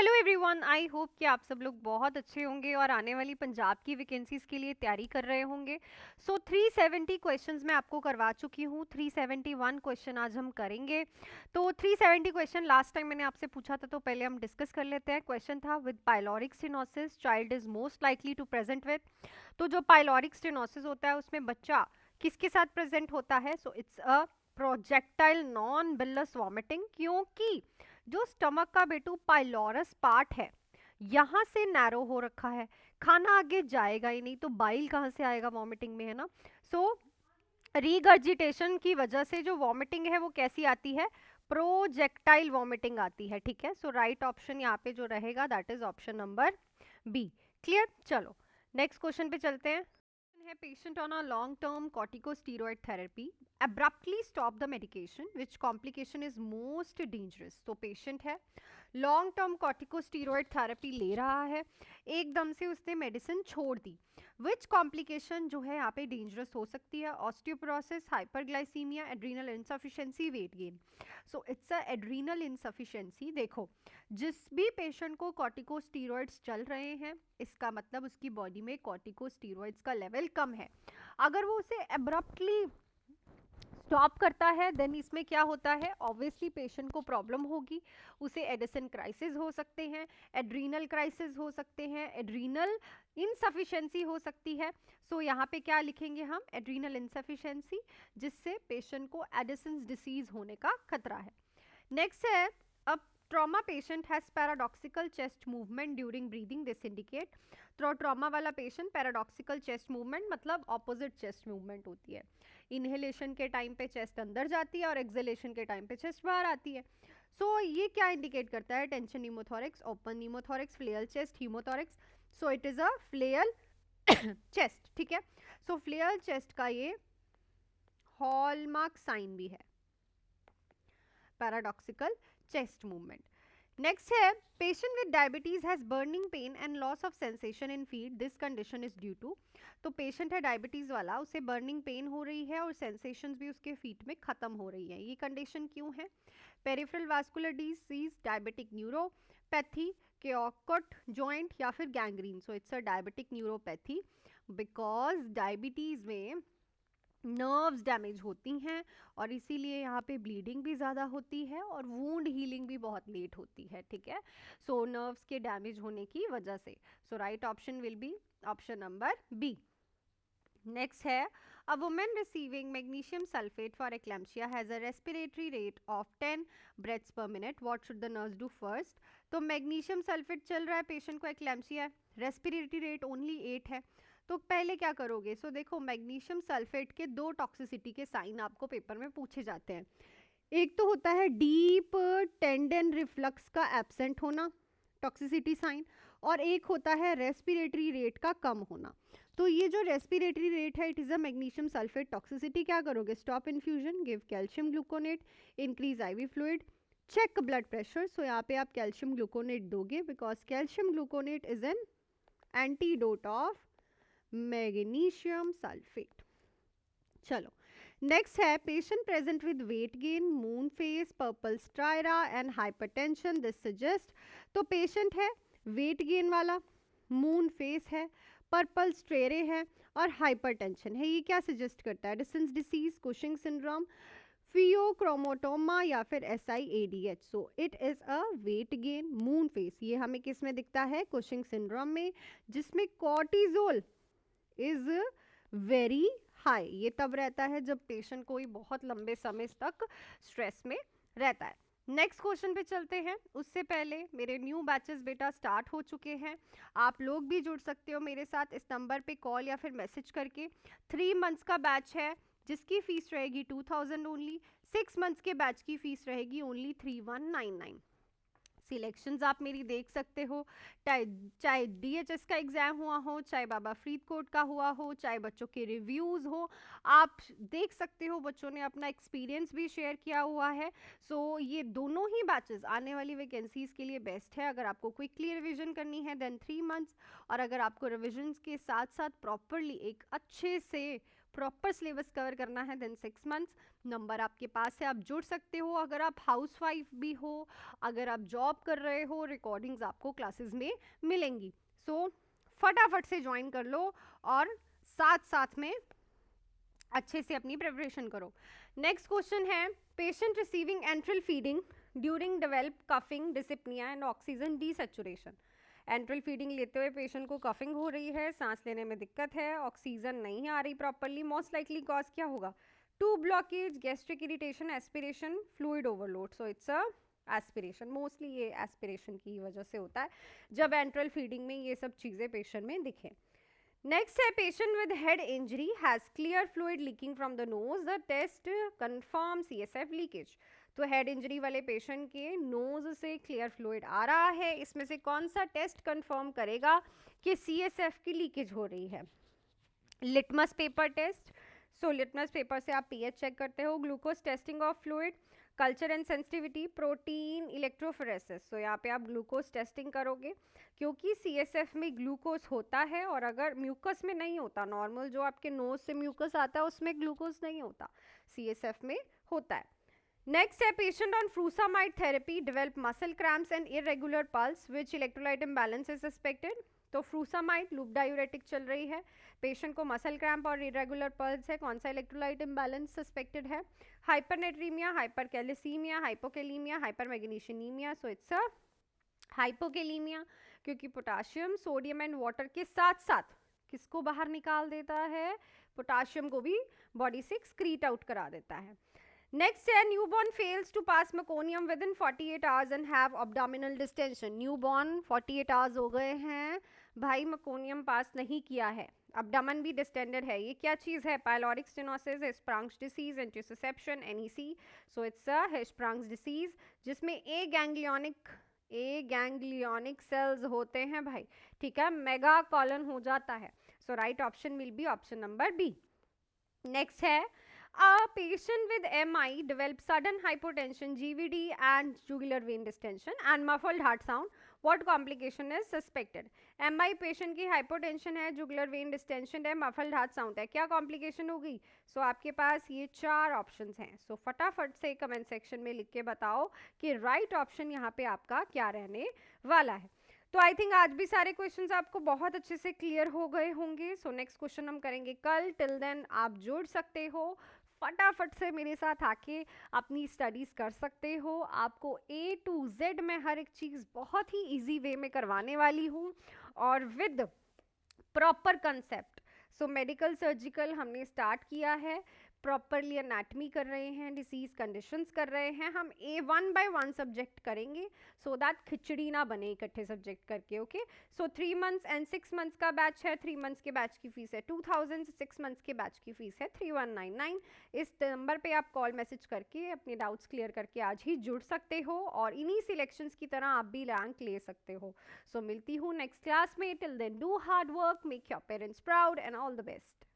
Hello everyone, I hope कि आप सब लोग बहुत अच्छे होंगे और आने वाली पंजाब की वैकेंसीज के लिए तैयारी कर रहे होंगे। 370 क्वेश्चंस मैं आपको करवा चुकी हूँ। 371 क्वेश्चन आज हम करेंगे। तो 370 क्वेश्चन लास्ट टाइम मैंने आपसे पूछा था, तो पहले हम डिस्कस कर लेते हैं। क्वेश्चन था, with pyloric stenosis child is most likely to present with. तो जो पाइलोरिक स्टेनोसिस होता है उसमें बच्चा किसके साथ प्रेजेंट होता है? So it's a projectile non bilious vomiting, क्योंकि जो स्टमक का बेटू पाइलोरस पार्ट है यहाँ से नैरो हो रखा है, खाना आगे जाएगा ही नहीं, तो बाइल कहाँ से आएगा? वॉमिटिंग में, है ना। सो रीगर्जिटेशन की वजह से जो वॉमिटिंग है वो कैसी आती है? प्रोजेक्टाइल वॉमिटिंग आती है। ठीक है, सो राइट ऑप्शन यहाँ पे जो रहेगा that is option number B. Clear? चलो नेक्स्ट क्वेश्चन पे चलते हैं। है, patient on a long term corticosteroid therapy abruptly stop the medication, which complication is most dangerous? तो patient है, लॉन्ग टर्म कॉर्टिकोस्टीरॉइड थेरेपी ले रहा है, एकदम से उसने मेडिसिन छोड़ दी। विच कॉम्प्लिकेशन जो है यहाँ पे डेंजरस हो सकती है? Osteoporosis, hyperglycaemia, adrenal insufficiency, weight gain. So it's a adrenal insufficiency. देखो, जिस भी पेशेंट को कॉर्टिकोस्टीरॉइड्स चल रहे हैं, इसका मतलब उसकी बॉडी में कॉर्टिकोस्टीरॉइड्स का लेवल कम है। अगर वो उसे एब्रप्टली स्टॉप करता है देन इसमें क्या होता है? ऑब्वियसली पेशेंट को प्रॉब्लम होगी, उसे एडिसन क्राइसिस हो सकते हैं, एड्रीनल क्राइसिस हो सकते हैं, एड्रीनल इनसफिशिएंसी हो सकती है। सो यहाँ पे क्या लिखेंगे हम? एड्रीनल इनसफिशिएंसी, जिससे पेशेंट को एडिसन्स डिसीज होने का खतरा है। नेक्स्ट है, अब trauma patient has paradoxical chest movement during breathing, this indicate. तो ट्रॉमा वाला पेशेंट पैराडॉक्सिकल चेस्ट मूवमेंट मतलब ऑपोजिट चेस्ट मूवमेंट होती है। इनहेलेशन के टाइम पे चेस्ट अंदर जाती है और एक्सहेलेशन के टाइम पे चेस्ट बाहर आती है। सो ये क्या इंडिकेट करता है? Tension pneumothorax, open pneumothorax, flail chest, hemothorax. So it is a flail chest. ठीक है, सो फ्लेयल चेस्ट का ये हॉलमार्क साइन भी है, पैराडॉक्सिकल चेस्ट मूवमेंट। नेक्स्ट है, patient with diabetes has burning pain and loss of sensation in feet, this condition is due to. तो patient है diabetes वाला, उसे बर्निंग पेन हो रही है और सेंसेशंस भी उसके फीट में खत्म हो रही है। ये कंडीशन क्यों है? Peripheral vascular disease, diabetic neuropathy, Charcot joint या फिर gangrene. So it's a diabetic neuropathy, because diabetes में नर्व्स डैमेज होती हैं और इसीलिए यहाँ पे ब्लीडिंग भी ज़्यादा होती है और वूंड हीलिंग भी बहुत लेट होती है। ठीक है, सो नर्व्स के डैमेज होने की वजह से। So right option will be option number B. Next है, a women receiving magnesium sulphate for eclampsia has a respiratory rate of 10 breaths per minute, what should the nurse do first? तो magnesium sulphate चल रहा है, patient को एक्लैम्पशिया है, respiratory rate only 8 है, तो पहले क्या करोगे? सो देखो, मैग्नीशियम सल्फेट के दो टॉक्सिसिटी के साइन आपको पेपर में पूछे जाते हैं। एक तो होता है डीप टेंडन रिफ्लक्स का एब्सेंट होना, टॉक्सिसिटी साइन, और एक होता है रेस्पिरेटरी रेट का कम होना। तो ये जो रेस्पिरेटरी रेट है, it is a magnesium sulphate toxicity. क्या करोगे? Stop infusion, give calcium gluconate, increase IV fluid, check blood pressure. So यहाँ पे आप कैल्शियम ग्लूकोनेट दोगे, because calcium gluconate is an antidote of magnesium sulphate. चलो next है, patient present with weight gain, moon face, purple striae and hypertension, this suggest. तो patient है weight gain वाला, moon face है, पर्पल स्ट्रेरे है और hypertension है। ये क्या सजेस्ट करता है? एडिसन्स डिसीज, कुशिंग सिंड्रोम, फियोक्रोमोटोमा या फिर SIADH। So it is a wait gain moon face. ये हमें किस में दिखता है? कुशिंग सिंड्रोम में, जिसमें कॉर्टिजोल इज वेरी हाई। ये तब रहता है जब पेशेंट कोई बहुत लंबे समय तक स्ट्रेस में रहता है। नेक्स्ट क्वेश्चन पे चलते हैं। उससे पहले मेरे न्यू बैचेस बेटा स्टार्ट हो चुके हैं, आप लोग भी जुड़ सकते हो मेरे साथ इस नंबर पे कॉल या फिर मैसेज करके। 3 मंथ्स का बैच है जिसकी फीस रहेगी 2000 ओनली, 6 मंथ्स के बैच की फीस रहेगी ओनली 3199। सिलेक्शंस आप मेरी देख सकते हो, चाहे DHS का एग्जाम हुआ हो, चाहे बाबा फरीदकोट का हुआ हो, चाहे बच्चों के रिव्यूज हो, आप देख सकते हो बच्चों ने अपना एक्सपीरियंस भी शेयर किया हुआ है। सो ये दोनों ही बैचेस आने वाली वैकेंसीज के लिए बेस्ट है। अगर आपको क्विकली रिवीजन करनी है देन 3 मंथ्स, और अगर आपको रिविजन के साथ साथ प्रॉपरली एक अच्छे से प्रॉपर सिलेबस कवर करना है देन 6 मंथ्स। नंबर आपके पास है, आप जुड़ सकते हो। अगर आप हाउसवाइफ भी हो, अगर आप जॉब कर रहे हो, रिकॉर्डिंग्स आपको क्लासेस में मिलेंगी। सो फटाफट से ज्वाइन कर लो और साथ साथ में अच्छे से अपनी प्रिपरेशन करो। नेक्स्ट क्वेश्चन है, patient receiving enteral feeding during develop coughing dyspnea and oxygen desaturation. Enteral feeding लेते हुए पेशेंट को कफिंग हो रही है, सांस लेने में दिक्कत है, ऑक्सीजन नहीं आ रही प्रॉपरली, मोस्ट लाइकली कॉज क्या होगा? To blockage, gastric irritation, aspiration, fluid overload. So it's a aspiration. Mostly ये एस्पिरेशन की वजह से होता है जब एंट्रल फीडिंग में ये सब चीज़ें पेशेंट में दिखें। नेक्स्ट है, patient with head injury has clear fluid leaking from the nose, the test confirm CSF leakage. तो हेड इंजरी वाले पेशेंट के नोज से क्लियर फ्लूइड आ रहा है, इसमें से कौन सा टेस्ट कंफर्म करेगा कि CSF की लीकेज हो रही है? Litmus paper test. So litmus paper से आप pH चेक करते हो, glucose testing of fluid, culture and sensitivity, protein electrophoresis. So यहाँ पे आप ग्लूकोज टेस्टिंग करोगे क्योंकि CSF में ग्लूकोज होता है, और अगर म्यूकस में नहीं होता, नॉर्मल जो आपके नोज से म्यूकस आता है उसमें ग्लूकोज नहीं होता, CSF में होता है। नेक्स्ट है, patient on furosemide therapy develop muscle cramps and irregular pulse, which electrolyte imbalance is suspected. तो फ्रूसामाइड लूप डायूरेटिक चल रही है, पेशेंट को मसल क्रैम्प और इरेगुलर पल्स है, कौन सा इलेक्ट्रोलाइट इम्बैलेंस सस्पेक्टेड है? Hypernatremia, hypercalcemia, hypokalemia, hypermagnesemia. So it's a hypokalemia, क्योंकि पोटाशियम, सोडियम एंड वाटर के साथ साथ किसको बाहर निकाल देता है? पोटाशियम को भी बॉडी से एक्सक्रीट आउट करा देता है। नेक्स्ट है, newborn fails to pass meconium within 48 hours and have abdominal distension. Newborn 48 hours हो गए हैं, भाई मेकोनियम पास नहीं किया है, एब्डोमेन भी डिस्टेंडेड है, ये क्या चीज़ है? Pyloric stenosis, Hirschsprung's disease, intussusception, NEC। So it's a Hirschsprung's disease, जिसमें ए गैंग्लियनिक सेल्स होते हैं भाई, ठीक है, मेगा कॉलन हो जाता है। So right option will be option number B. Next है, a patient with MI develops sudden hypotension, GVD and jugular vein distension and muffled heart sound. What complication is suspected? MI patient की hypotension है, jugular vein distension है, muffled heart sound है, क्या complication होगी? So आपके पास ये 4 options हैं। So फटाफट से comment section में लिख के बताओ कि right option यहाँ पे आपका क्या रहने वाला है। तो आई थिंक आज भी सारे क्वेश्चंस आपको बहुत अच्छे से क्लियर हो गए होंगे। सो नेक्स्ट क्वेश्चन हम करेंगे कल। टिल देन आप जुड़ सकते हो, फटाफट से मेरे साथ आके अपनी स्टडीज़ कर सकते हो। आपको A to Z में हर एक चीज़ बहुत ही इजी वे में करवाने वाली हूँ और with proper concept. So medical surgical हमने स्टार्ट किया है, प्रॉपरली एनाटमी कर रहे हैं, डिसीज कंडीशंस कर रहे हैं, हम वन बाय वन सब्जेक्ट करेंगे सो दैट खिचड़ी ना बने इकट्ठे सब्जेक्ट करके। Okay, so 3 months and 6 months का बैच है। 3 मंथ्स के बैच की फीस है 2000, 6 मंथ्स के बैच की फीस है 3199। इस नंबर पे आप कॉल मैसेज करके अपने डाउट्स क्लियर करके आज ही जुड़ सकते हो और इन्हीं सिलेक्शंस की तरह आप भी रैंक ले सकते हो। सो मिलती हूँ नेक्स्ट क्लास में। Till then do hard work, make your parents proud and all the best.